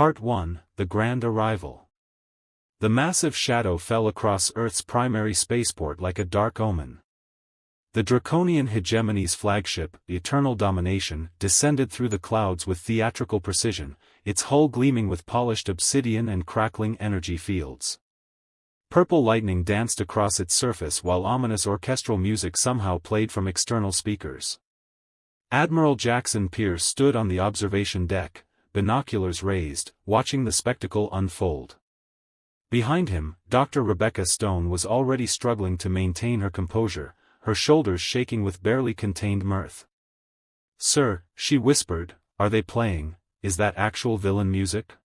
Part 1, The Grand Arrival. The massive shadow fell across Earth's primary spaceport like a dark omen. The draconian hegemony's flagship, the Eternal Domination, descended through the clouds with theatrical precision, its hull gleaming with polished obsidian and crackling energy fields. Purple lightning danced across its surface while ominous orchestral music somehow played from external speakers. Admiral Jackson Pierce stood on the observation deck, binoculars raised, watching the spectacle unfold. Behind him, Dr. Rebecca Stone was already struggling to maintain her composure, her shoulders shaking with barely contained mirth. "Sir," she whispered, "are they playing? Is that actual villain music?"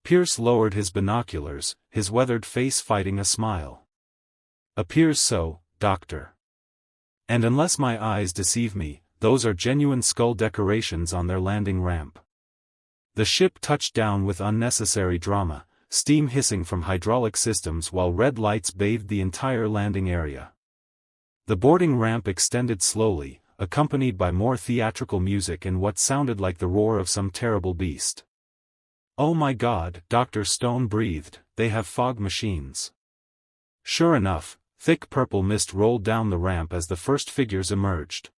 Pierce lowered his binoculars, his weathered face fighting a smile. "Appears so, Doctor. And unless my eyes deceive me, those are genuine skull decorations on their landing ramp." The ship touched down with unnecessary drama, steam hissing from hydraulic systems while red lights bathed the entire landing area. The boarding ramp extended slowly, accompanied by more theatrical music and what sounded like the roar of some terrible beast. "Oh my God," Dr. Stone breathed, "they have fog machines." Sure enough, thick purple mist rolled down the ramp as the first figures emerged.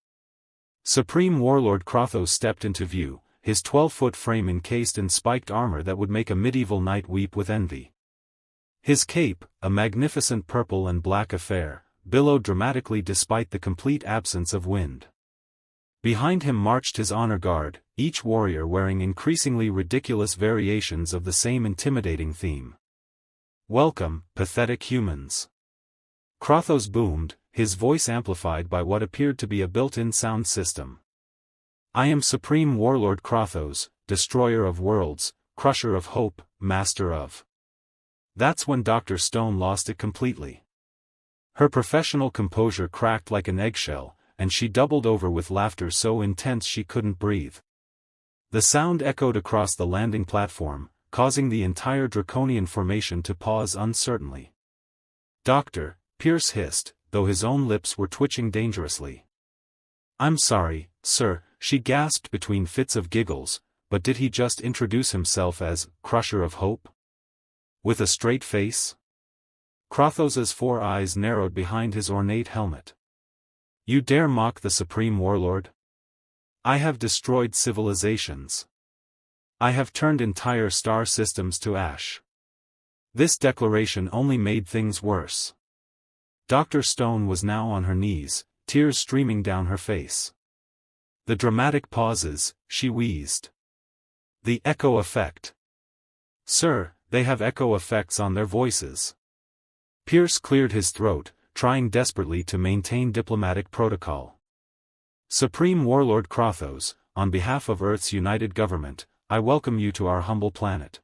Supreme Warlord Krothos stepped into view, his 12-foot frame encased in spiked armor that would make a medieval knight weep with envy. His cape, a magnificent purple and black affair, billowed dramatically despite the complete absence of wind. Behind him marched his honor guard, each warrior wearing increasingly ridiculous variations of the same intimidating theme. "Welcome, pathetic humans." Krothos boomed, his voice amplified by what appeared to be a built-in sound system. "I am Supreme Warlord Krothos, Destroyer of Worlds, Crusher of Hope, Master of..." That's when Dr. Stone lost it completely. Her professional composure cracked like an eggshell, and she doubled over with laughter so intense she couldn't breathe. The sound echoed across the landing platform, causing the entire draconian formation to pause uncertainly. "Doctor," Pierce hissed, though his own lips were twitching dangerously. "I'm sorry, sir," she gasped between fits of giggles, but did he just introduce himself as Crusher of Hope? With a straight face? Krothos's 4 eyes narrowed behind his ornate helmet. "You dare mock the Supreme Warlord? I have destroyed civilizations. I have turned entire star systems to ash." This declaration only made things worse. Dr. Stone was now on her knees, tears streaming down her face. "The dramatic pauses," she wheezed. "The echo effect." "Sir, they have echo effects on their voices." Pierce cleared his throat, trying desperately to maintain diplomatic protocol. "Supreme Warlord Krothos, on behalf of Earth's united government, I welcome you to our humble planet.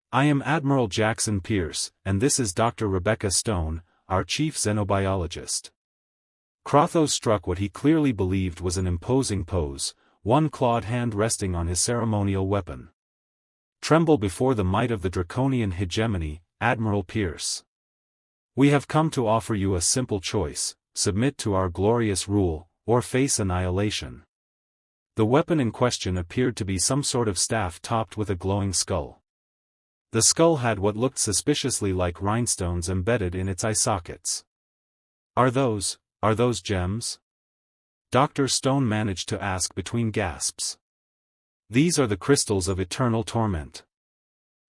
I am Admiral Jackson Pierce, and this is Dr. Rebecca Stone, our chief xenobiologist." Krothos struck what he clearly believed was an imposing pose, one clawed hand resting on his ceremonial weapon. "Tremble before the might of the draconian hegemony, Admiral Pierce. We have come to offer you a simple choice: submit to our glorious rule, or face annihilation." The weapon in question appeared to be some sort of staff topped with a glowing skull. The skull had what looked suspiciously like rhinestones embedded in its eye sockets. Are those gems?" Dr. Stone managed to ask between gasps. "These are the crystals of eternal torment,"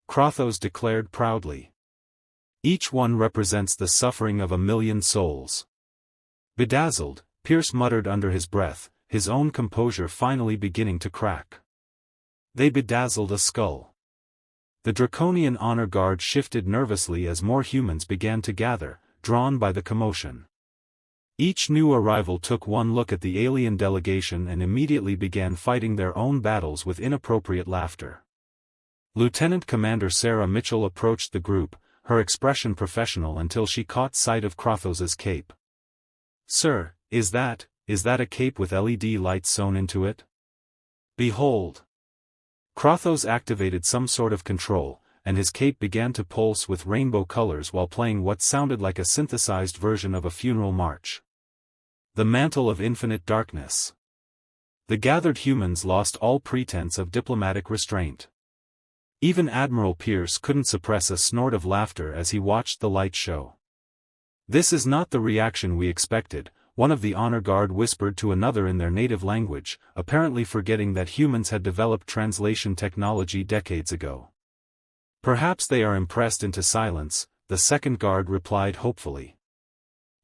Krothos declared proudly. "Each one represents the suffering of 1,000,000 souls." Bedazzled, Pierce muttered under his breath, his own composure finally beginning to crack. "They bedazzled a skull." The draconian honor guard shifted nervously as more humans began to gather, drawn by the commotion. Each new arrival took one look at the alien delegation and immediately began fighting their own battles with inappropriate laughter. Lieutenant Commander Sarah Mitchell approached the group, her expression professional until she caught sight of Krothos's cape. "Sir, is that a cape with LED lights sewn into it? Behold." Krothos activated some sort of control, and his cape began to pulse with rainbow colors while playing what sounded like a synthesized version of a funeral march. "The mantle of infinite darkness." The gathered humans lost all pretense of diplomatic restraint. Even Admiral Pierce couldn't suppress a snort of laughter as he watched the light show. "This is not the reaction we expected," one of the honor guard whispered to another in their native language, apparently forgetting that humans had developed translation technology decades ago. "Perhaps they are impressed into silence," the second guard replied hopefully.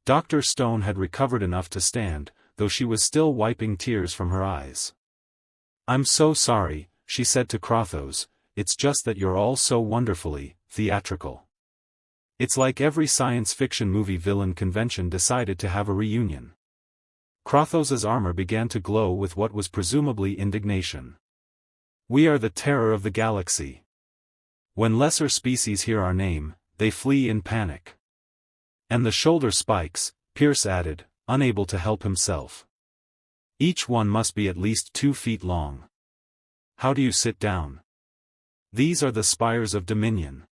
Dr. Stone had recovered enough to stand, though she was still wiping tears from her eyes. "I'm so sorry," she said to Krothos, "it's just that you're all so wonderfully theatrical. It's like every science fiction movie villain convention decided to have a reunion." Krothos's armor began to glow with what was presumably indignation. "We are the terror of the galaxy. When lesser species hear our name, they flee in panic." "And the shoulder spikes," Pierce added, unable to help himself. "Each one must be at least 2 feet long. How do you sit down? These are the spires of dominion,"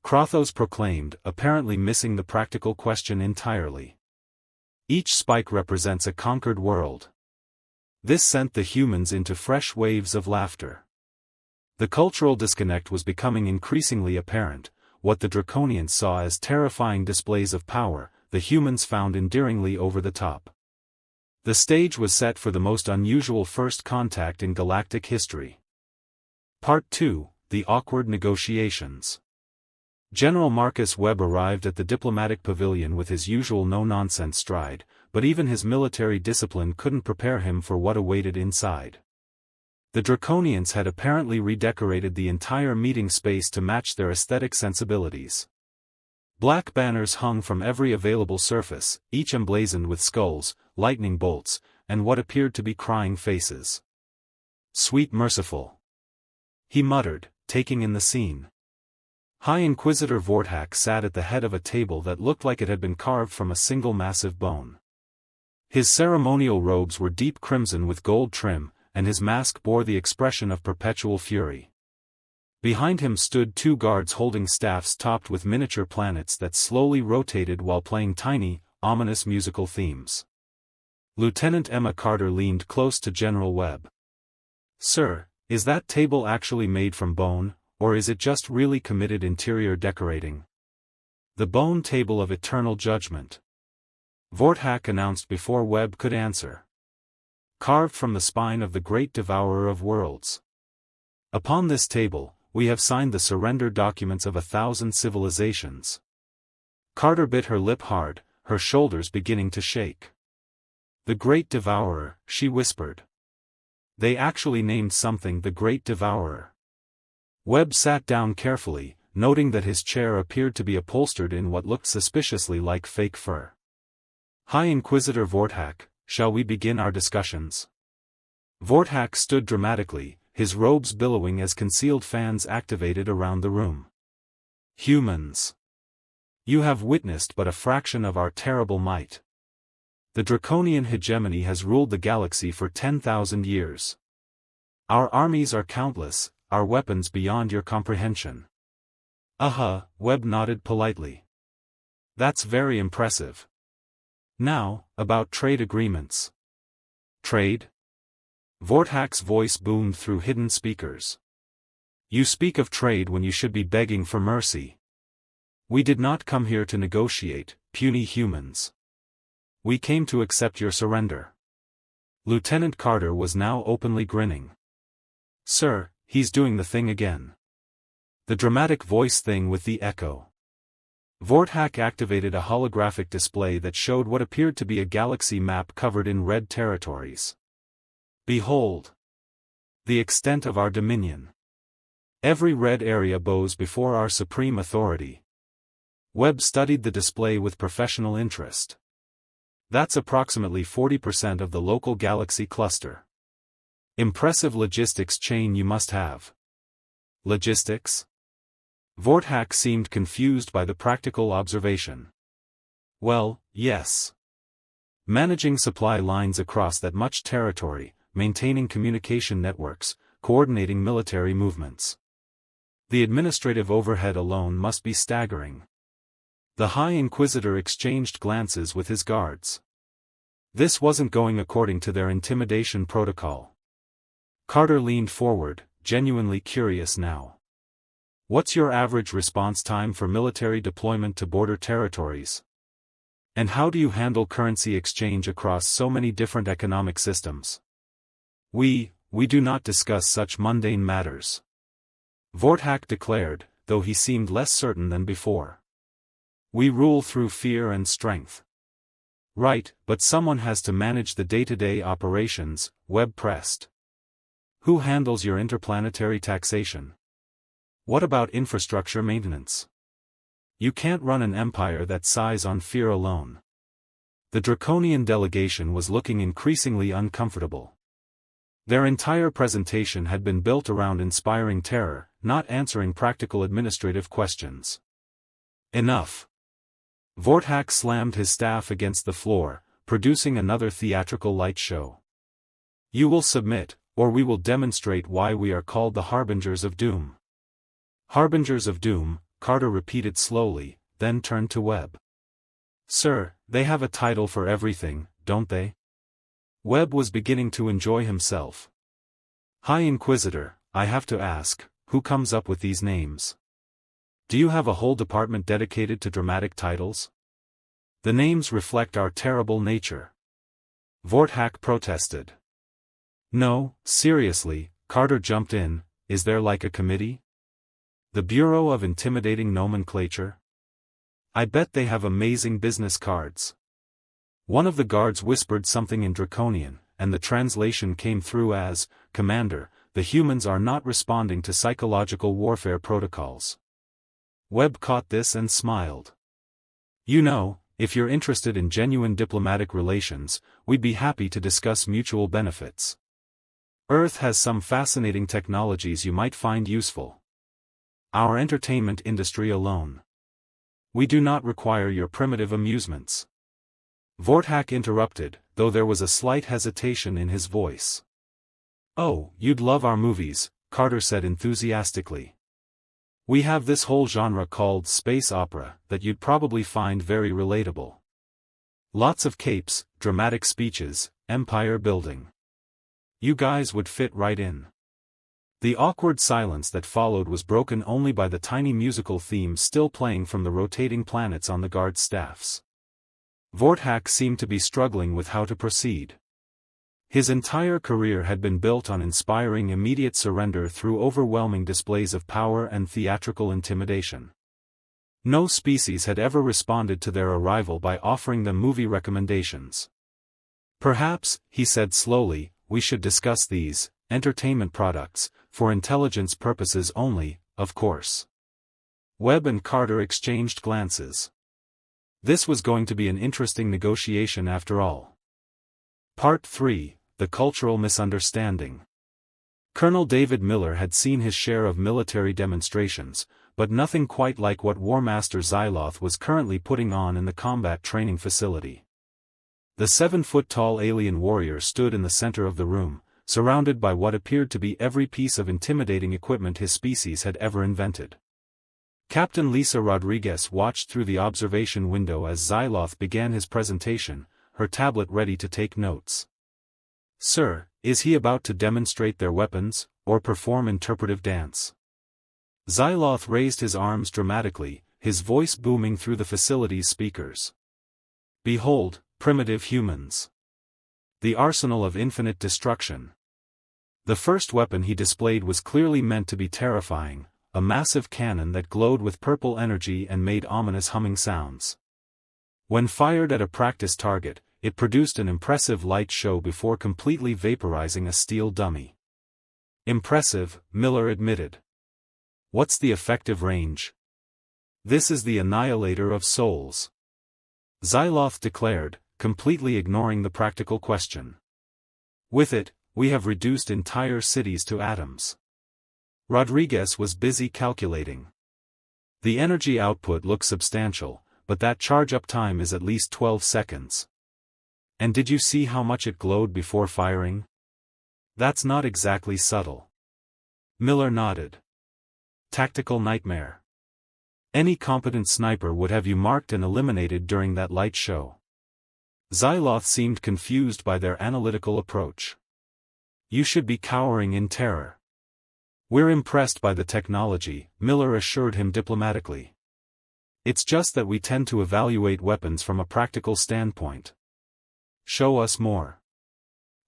Krothos proclaimed, apparently missing the practical question entirely. "Each spike represents a conquered world." This sent the humans into fresh waves of laughter. The cultural disconnect was becoming increasingly apparent. What the Draconians saw as terrifying displays of power, the humans found endearingly over the top. The stage was set for the most unusual first contact in galactic history. Part 2, The Awkward Negotiations. General Marcus Webb arrived at the diplomatic pavilion with his usual no-nonsense stride, but even his military discipline couldn't prepare him for what awaited inside. The Draconians had apparently redecorated the entire meeting space to match their aesthetic sensibilities. Black banners hung from every available surface, each emblazoned with skulls, lightning bolts, and what appeared to be crying faces. "Sweet merciful," he muttered, taking in the scene. High Inquisitor Vorthak sat at the head of a table that looked like it had been carved from a single massive bone. His ceremonial robes were deep crimson with gold trim, and his mask bore the expression of perpetual fury. Behind him stood 2 guards holding staffs topped with miniature planets that slowly rotated while playing tiny, ominous musical themes. Lieutenant Emma Carter leaned close to General Webb. "Sir, is that table actually made from bone, or is it just really committed interior decorating?" "The bone table of eternal judgment," Vorthak announced before Webb could answer. "Carved from the spine of the great devourer of worlds. Upon this table, we have signed the surrender documents of 1,000 civilizations." Carter bit her lip hard, her shoulders beginning to shake. "The Great Devourer," she whispered. "They actually named something the Great Devourer." Webb sat down carefully, noting that his chair appeared to be upholstered in what looked suspiciously like fake fur. "High Inquisitor Vorthak, shall we begin our discussions?" Vorthak stood dramatically, his robes billowing as concealed fans activated around the room. "Humans, you have witnessed but a fraction of our terrible might. The Draconian hegemony has ruled the galaxy for 10,000 years. Our armies are countless, our weapons beyond your comprehension." Webb nodded politely. "That's very impressive. Now, about trade agreements." "Trade?" Vorthak's voice boomed through hidden speakers. "You speak of trade when you should be begging for mercy. We did not come here to negotiate, puny humans. We came to accept your surrender." Lieutenant Carter was now openly grinning. "Sir, he's doing the thing again. The dramatic voice thing with the echo." Vorthak activated a holographic display that showed what appeared to be a galaxy map covered in red territories. "Behold the extent of our dominion. Every red area bows before our supreme authority." Webb studied the display with professional interest. "That's approximately 40% of the local galaxy cluster. Impressive logistics chain you must have." "Logistics?" Vorthak seemed confused by the practical observation. "Well, yes. Managing supply lines across that much territory, maintaining communication networks, coordinating military movements. The administrative overhead alone must be staggering." The High Inquisitor exchanged glances with his guards. This wasn't going according to their intimidation protocol. Carter leaned forward, genuinely curious now. What's your average response time for military deployment to border territories? And how do you handle currency exchange across so many different economic systems? We do not discuss such mundane matters. Vorthak declared, though he seemed less certain than before. We rule through fear and strength. Right, but someone has to manage the day-to-day operations, Webb pressed. Who handles your interplanetary taxation? What about infrastructure maintenance? You can't run an empire that sighs on fear alone. The Draconian delegation was looking increasingly uncomfortable. Their entire presentation had been built around inspiring terror, not answering practical administrative questions. Enough. Vorthak slammed his staff against the floor, producing another theatrical light show. You will submit, or we will demonstrate why we are called the Harbingers of Doom. Harbingers of Doom, Carter repeated slowly, then turned to Webb. Sir, they have a title for everything, don't they? Webb was beginning to enjoy himself. High Inquisitor, I have to ask, who comes up with these names? Do you have a whole department dedicated to dramatic titles? The names reflect our terrible nature. Vorthak protested. No, seriously, Carter jumped in, is there like a committee? The Bureau of Intimidating Nomenclature? I bet they have amazing business cards. One of the guards whispered something in Draconian, and the translation came through as, Commander, the humans are not responding to psychological warfare protocols. Webb caught this and smiled. You know, if you're interested in genuine diplomatic relations, we'd be happy to discuss mutual benefits. Earth has some fascinating technologies you might find useful. Our entertainment industry alone. We do not require your primitive amusements. Vorthak interrupted, though there was a slight hesitation in his voice. Oh, you'd love our movies, Carter said enthusiastically. We have this whole genre called space opera that you'd probably find very relatable. Lots of capes, dramatic speeches, empire building. You guys would fit right in. The awkward silence that followed was broken only by the tiny musical theme still playing from the rotating planets on the guard staffs. Vorthak seemed to be struggling with how to proceed. His entire career had been built on inspiring immediate surrender through overwhelming displays of power and theatrical intimidation. No species had ever responded to their arrival by offering them movie recommendations. Perhaps, he said slowly, we should discuss these, entertainment products, for intelligence purposes only, of course. Webb and Carter exchanged glances. This was going to be an interesting negotiation after all. Part 3, The Cultural Misunderstanding. Colonel David Miller had seen his share of military demonstrations, but nothing quite like what War Master Xyloth was currently putting on in the combat training facility. The 7-foot-tall alien warrior stood in the center of the room, surrounded by what appeared to be every piece of intimidating equipment his species had ever invented. Captain Lisa Rodriguez watched through the observation window as Xyloth began his presentation, her tablet ready to take notes. Sir, is he about to demonstrate their weapons, or perform interpretive dance? Xyloth raised his arms dramatically, his voice booming through the facility's speakers. Behold, primitive humans. The arsenal of infinite destruction. The first weapon he displayed was clearly meant to be terrifying, a massive cannon that glowed with purple energy and made ominous humming sounds. When fired at a practice target, it produced an impressive light show before completely vaporizing a steel dummy. Impressive, Miller admitted. What's the effective range? This is the annihilator of souls. Xyloth declared, completely ignoring the practical question. With it, we have reduced entire cities to atoms. Rodriguez was busy calculating. The energy output looks substantial, but that charge-up time is at least 12 seconds. And did you see how much it glowed before firing? That's not exactly subtle. Miller nodded. Tactical nightmare. Any competent sniper would have you marked and eliminated during that light show. Xyloth seemed confused by their analytical approach. You should be cowering in terror. "We're impressed by the technology," Miller assured him diplomatically. "It's just that we tend to evaluate weapons from a practical standpoint. Show us more."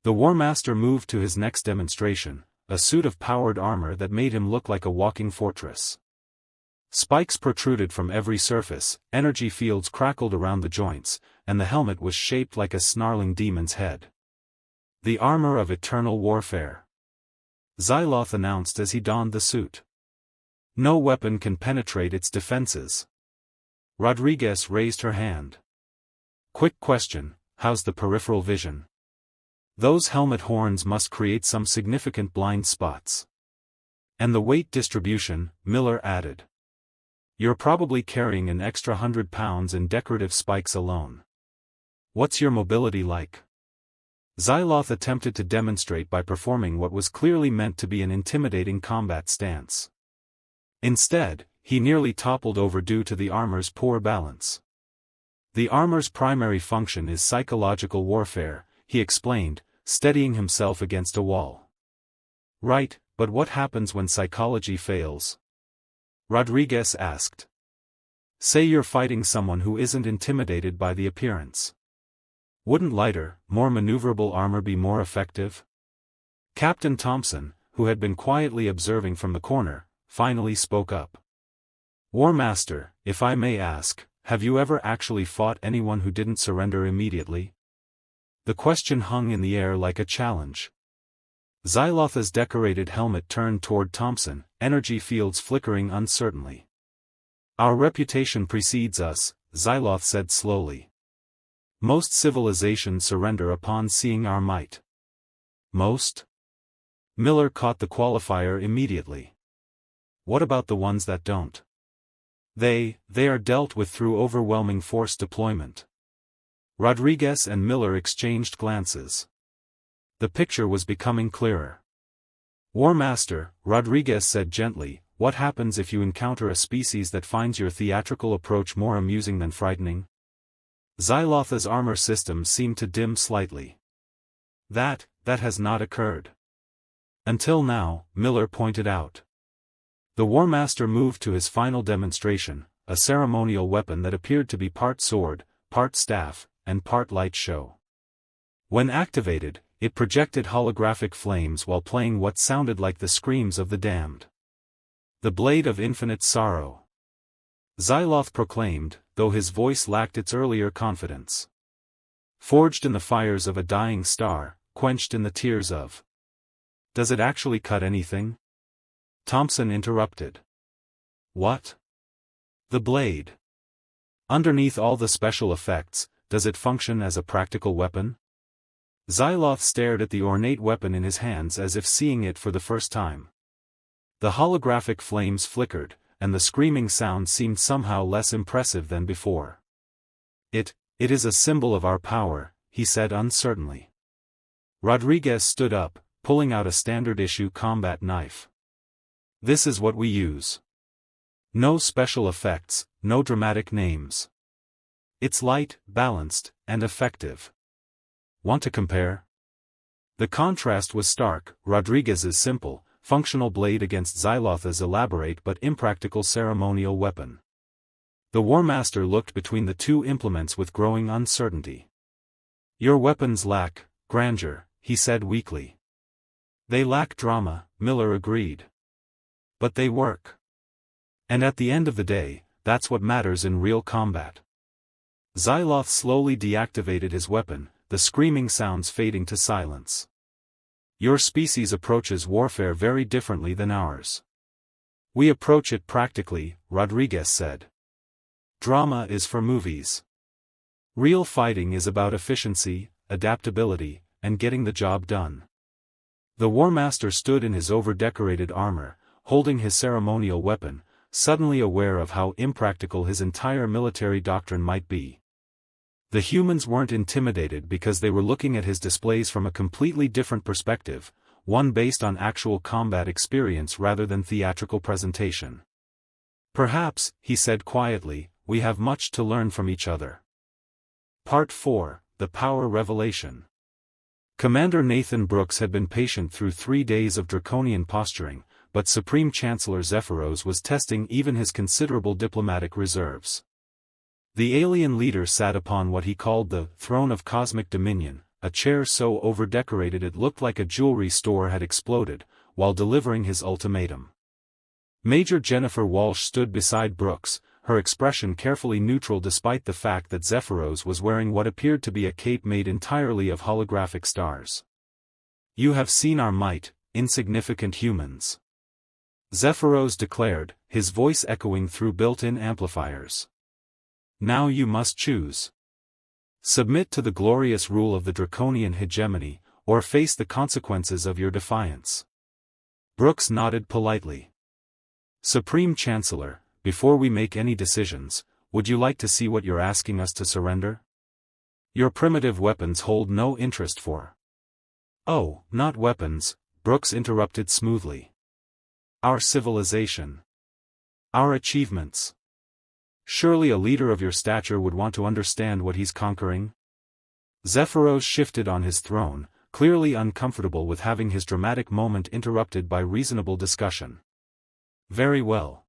The War Master moved to his next demonstration, a suit of powered armor that made him look like a walking fortress. Spikes protruded from every surface, energy fields crackled around the joints, and the helmet was shaped like a snarling demon's head. "The armor of eternal warfare," Xyloth announced as he donned the suit. "No weapon can penetrate its defenses." Rodriguez raised her hand. "Quick question, how's the peripheral vision? Those helmet horns must create some significant blind spots." "And the weight distribution," Miller added. "You're probably carrying an extra 100 pounds in decorative spikes alone. What's your mobility like?" Xyloth attempted to demonstrate by performing what was clearly meant to be an intimidating combat stance. Instead, he nearly toppled over due to the armor's poor balance. "The armor's primary function is psychological warfare," he explained, steadying himself against a wall. "Right, but what happens when psychology fails?" Rodriguez asked. "Say you're fighting someone who isn't intimidated by the appearance. Wouldn't lighter, more maneuverable armor be more effective?" Captain Thompson, who had been quietly observing from the corner, finally spoke up. "War Master, if I may ask, have you ever actually fought anyone who didn't surrender immediately?" The question hung in the air like a challenge. Xyloth's decorated helmet turned toward Thompson, energy fields flickering uncertainly. "Our reputation precedes us," Xyloth said slowly. "Most civilizations surrender upon seeing our might." "Most?" Miller caught the qualifier immediately. "What about the ones that don't?" They are dealt with through overwhelming force deployment." Rodriguez and Miller exchanged glances. The picture was becoming clearer. "War Master," Rodriguez said gently, "what happens if you encounter a species that finds your theatrical approach more amusing than frightening?" Xyloth's armor system seemed to dim slightly. That has not occurred." "Until now," Miller pointed out. The War Master moved to his final demonstration, a ceremonial weapon that appeared to be part sword, part staff, and part light show. When activated, it projected holographic flames while playing what sounded like the screams of the damned. "The Blade of Infinite Sorrow," Xyloth proclaimed, though his voice lacked its earlier confidence. "Forged in the fires of a dying star, quenched in the tears of—" "Does it actually cut anything?" Thompson interrupted. "What?" "The blade. Underneath all the special effects, does it function as a practical weapon?" Xyloth stared at the ornate weapon in his hands as if seeing it for the first time. The holographic flames flickered, and the screaming sound seemed somehow less impressive than before. It is a symbol of our power," he said uncertainly. Rodriguez stood up, pulling out a standard-issue combat knife. "This is what we use. No special effects, no dramatic names. It's light, balanced, and effective. Want to compare?" The contrast was stark, Rodriguez's simple, functional blade against Xyloth's elaborate but impractical ceremonial weapon. The War Master looked between the two implements with growing uncertainty. "Your weapons lack grandeur," he said weakly. "They lack drama," Miller agreed. "But they work. And at the end of the day, that's what matters in real combat." Xyloth slowly deactivated his weapon, the screaming sounds fading to silence. "Your species approaches warfare very differently than ours. We approach it practically," Rodriguez said. "Drama is for movies. Real fighting is about efficiency, adaptability, and getting the job done." The War Master stood in his over-decorated armor, holding his ceremonial weapon, suddenly aware of how impractical his entire military doctrine might be. The humans weren't intimidated because they were looking at his displays from a completely different perspective, one based on actual combat experience rather than theatrical presentation. "Perhaps," he said quietly, "we have much to learn from each other." Part 4, The Power Revelation. Commander Nathan Brooks had been patient through 3 days of draconian posturing, but Supreme Chancellor Zephyros was testing even his considerable diplomatic reserves. The alien leader sat upon what he called the throne of cosmic dominion, a chair so over-decorated it looked like a jewelry store had exploded, while delivering his ultimatum. Major Jennifer Walsh stood beside Brooks, her expression carefully neutral despite the fact that Zephyros was wearing what appeared to be a cape made entirely of holographic stars. "You have seen our might, insignificant humans," Zephyros declared, his voice echoing through built-in amplifiers. "Now you must choose. Submit to the glorious rule of the draconian hegemony, or face the consequences of your defiance." Brooks nodded politely. "Supreme Chancellor, before we make any decisions, would you like to see what you're asking us to surrender? Your primitive weapons hold no interest for—" "Oh, not weapons," Brooks interrupted smoothly. "Our civilization. Our achievements. Surely a leader of your stature would want to understand what he's conquering?" Zephyros shifted on his throne, clearly uncomfortable with having his dramatic moment interrupted by reasonable discussion. "Very well.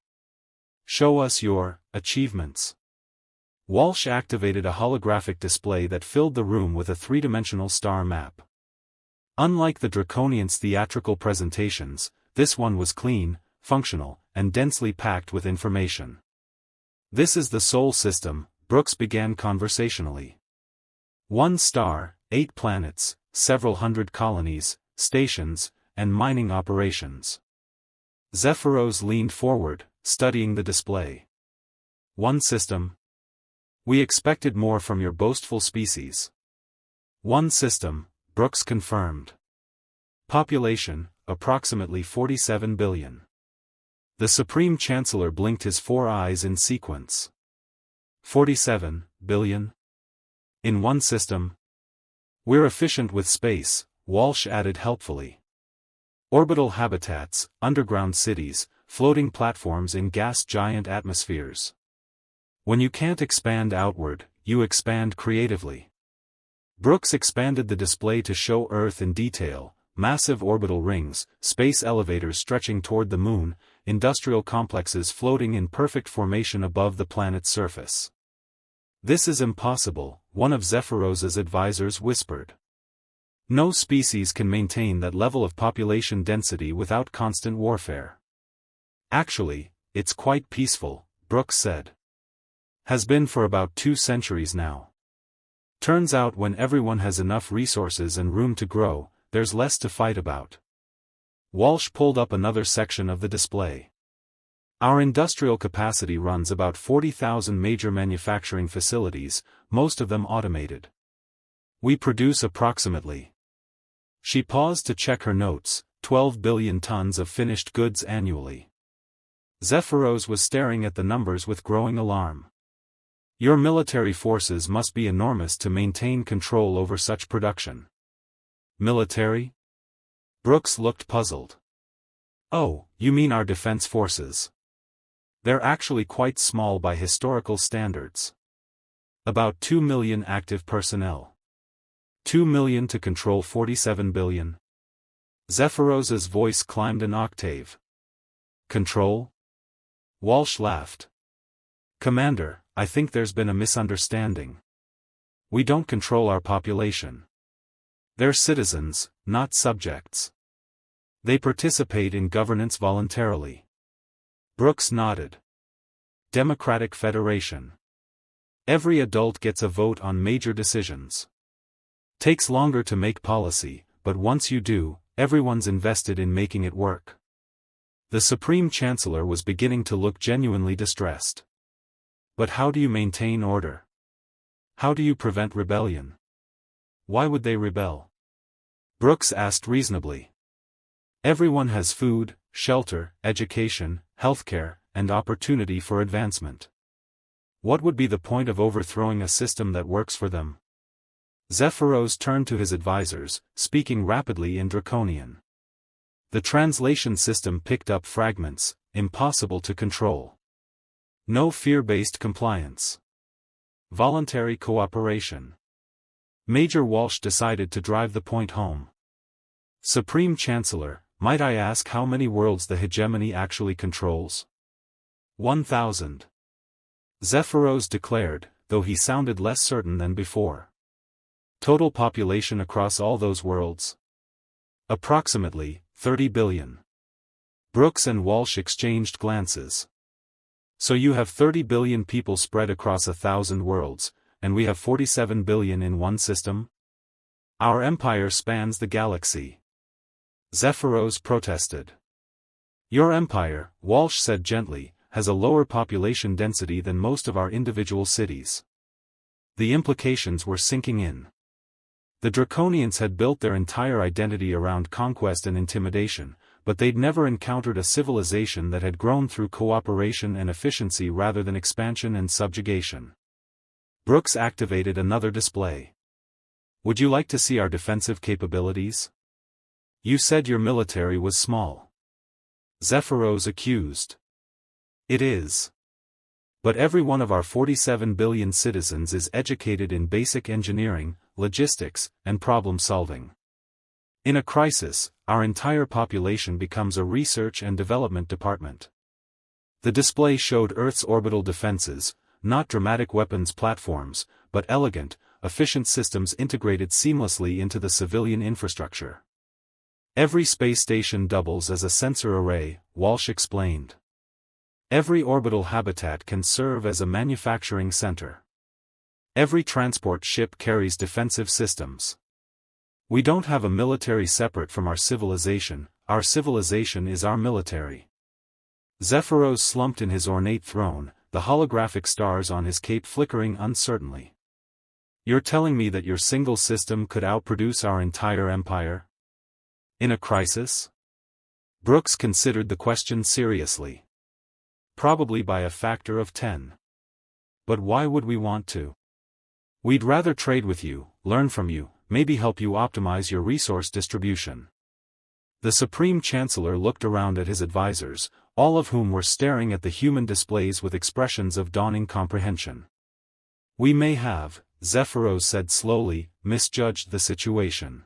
Show us your achievements." Walsh activated a holographic display that filled the room with a three-dimensional star map. Unlike the Draconian's theatrical presentations, this one was clean, functional, and densely packed with information. "This is the Sol system," Brooks began conversationally. 1 star, 8 planets, several hundred colonies, stations, and mining operations. Zephyros leaned forward, studying the display. "One system? We expected more from your boastful species." "One system," Brooks confirmed. "Population, approximately 47 billion. The Supreme Chancellor blinked his 4 eyes in sequence. 47 billion? In one system? We're efficient with space," Walsh added helpfully. "Orbital habitats, underground cities, floating platforms in gas-giant atmospheres. When you can't expand outward, you expand creatively." Brooks expanded the display to show Earth in detail: massive orbital rings, space elevators stretching toward the moon, industrial complexes floating in perfect formation above the planet's surface. "This is impossible," one of Zephyros's advisors whispered. "No species can maintain that level of population density without constant warfare." "Actually, it's quite peaceful," Brooks said. "Has been for about 2 centuries now. Turns out when everyone has enough resources and room to grow, there's less to fight about." Walsh pulled up another section of the display. "Our industrial capacity runs about 40,000 major manufacturing facilities, most of them automated. We produce approximately—" She paused to check her notes, 12 billion tons of finished goods annually. Zephyros was staring at the numbers with growing alarm. "Your military forces must be enormous to maintain control over such production." "Military?" Brooks looked puzzled. "Oh, you mean our defense forces. They're actually quite small by historical standards. About 2 million active personnel. 2 million to control 47 billion. Zephyros's voice climbed an octave. "Control?" Walsh laughed. "Commander, I think there's been a misunderstanding. We don't control our population. They're citizens, not subjects. They participate in governance voluntarily." Brooks nodded. "Democratic Federation. Every adult gets a vote on major decisions. Takes longer to make policy, but once you do, everyone's invested in making it work." The Supreme Chancellor was beginning to look genuinely distressed. "But how do you maintain order? How do you prevent rebellion? Why would they rebel?" Brooks asked reasonably. "Everyone has food, shelter, education, healthcare, and opportunity for advancement. What would be the point of overthrowing a system that works for them?" Zephyros turned to his advisors, speaking rapidly in Draconian. The translation system picked up fragments, impossible to control. "No fear-based compliance. Voluntary cooperation." Major Walsh decided to drive the point home. "Supreme Chancellor, might I ask how many worlds the hegemony actually controls? 1,000. Zephyros declared, though he sounded less certain than before. Total population across all those worlds? Approximately 30 billion. Brooks and Walsh exchanged glances. So you have 30 billion people spread across 1,000 worlds, and we have 47 billion in one system? Our empire spans the galaxy. Zephyros protested. Your empire, Walsh said gently, has a lower population density than most of our individual cities. The implications were sinking in. The Draconians had built their entire identity around conquest and intimidation, but they'd never encountered a civilization that had grown through cooperation and efficiency rather than expansion and subjugation. Brooks activated another display. Would you like to see our defensive capabilities? You said your military was small. Zephyros accused. It is. But every one of our 47 billion citizens is educated in basic engineering, logistics, and problem-solving. In a crisis, our entire population becomes a research and development department. The display showed Earth's orbital defenses, not dramatic weapons platforms, but elegant, efficient systems integrated seamlessly into the civilian infrastructure. Every space station doubles as a sensor array, Walsh explained. Every orbital habitat can serve as a manufacturing center. Every transport ship carries defensive systems. We don't have a military separate from our civilization is our military. Zephyros slumped in his ornate throne, the holographic stars on his cape flickering uncertainly. You're telling me that your single system could outproduce our entire empire? In a crisis? Brooks considered the question seriously. Probably by a factor of 10. But why would we want to? We'd rather trade with you, learn from you, maybe help you optimize your resource distribution. The Supreme Chancellor looked around at his advisors, all of whom were staring at the human displays with expressions of dawning comprehension. We may have, Zephyros said slowly, misjudged the situation.